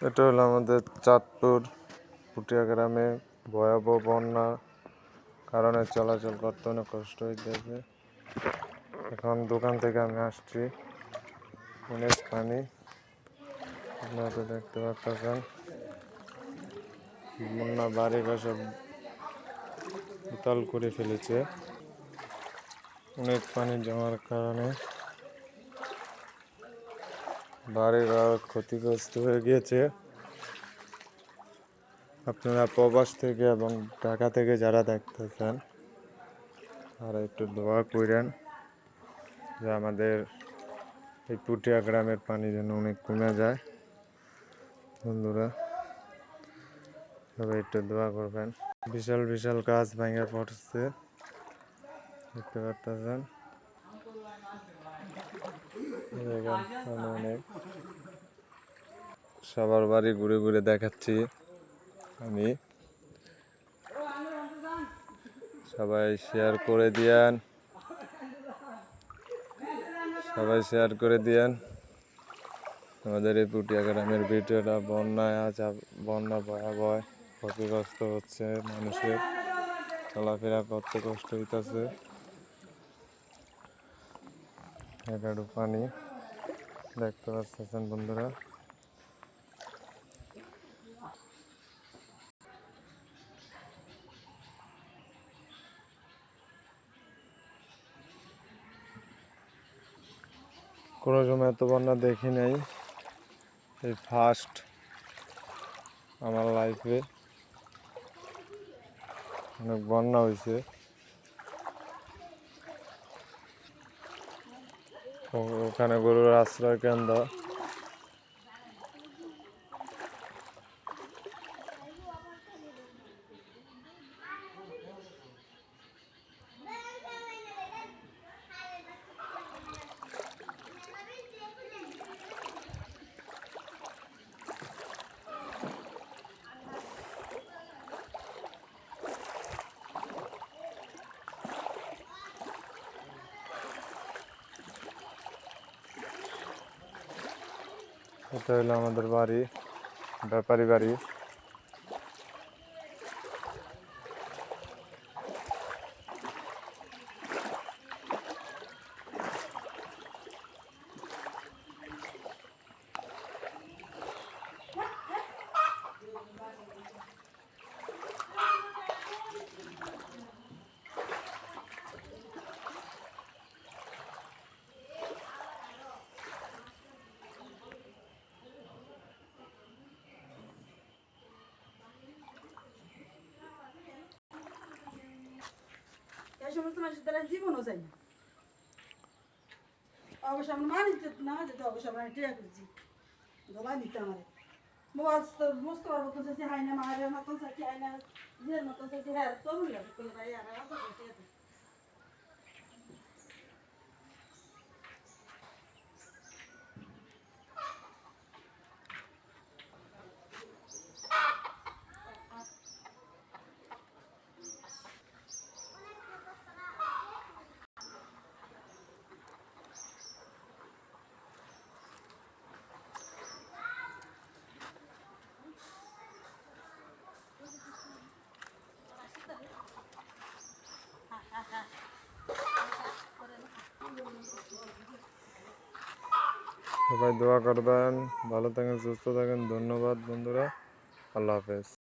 এটা হলো আমাদের চাঁদপুর পুটিয়া গ্রামে ভয়াবহ বন্যা কারণে চলাচল করতে অনেক কষ্ট হইতেছে। এখন দোকান থেকে আমি আসছি, অনেক পানি আপনারা তো দেখতে পাচ্ছেন। বন্যা বাড়িঘর সব উতাল করে ফেলেছে। অনেক পানি জমার কারণে বাড়িঘর ক্ষতিগ্রস্ত হয়ে গিয়েছে। আপনারা প্রবাস থেকে এবং ঢাকা থেকে যারা দেখতেছেন তারা একটু দোয়া করেন যে আমাদের এই পুটিয়া গ্রামের পানি যেন অনেক কমে যায়। বন্ধুরা সবাই একটু দোয়া করবেন। বিশাল বিশাল গাছ ভেঙে পড়ছে, দেখতে পাচ্ছেন। অনেক সবার বাড়ি ঘুরে ঘুরে দেখাচ্ছি আমি। সবাই শেয়ার করে দিয়েন, সবাই শেয়ার করে দিয়েন আমাদের এই পুটিয়া গ্রামের ভিডিওটা। বন্যায় আজ বন্যা ভয়াবহ ক্ষতিগ্রস্ত হচ্ছে, মানুষের চলাফেরা করতে কষ্ট হইতেছে। এগারো পানি দেখতে পাচ্ছেন বন্ধুরা। কোনো সময় এত বন্যা দেখি নাই, এই ফার্স্ট আমার লাইফে অনেক বন্যা হয়েছে। ওখানে গরুর আশ্রয় কেন্দ্র। এটা হলো আমাদের বাড়ি, ব্যাপারী বাড়ি। সমস্ত মানুষের দ্বারা জীবনও যায় না। অবশ্য আমরা মানিতে না যেতে, অবশ্য আমরা টিয়া করছি ধোলা দিতে আমার মস্ত মতন চাইছি হাই না, মায়ের মতন চাইছি হাই না, নিজের মতন চাইছি হ্যাঁ তরুণ লাগে ভাই আর সবাই দোয়া করবেন, ভালো থাকেন, সুস্থ থাকেন। ধন্যবাদ বন্ধুরা, আল্লাহ হাফেজ।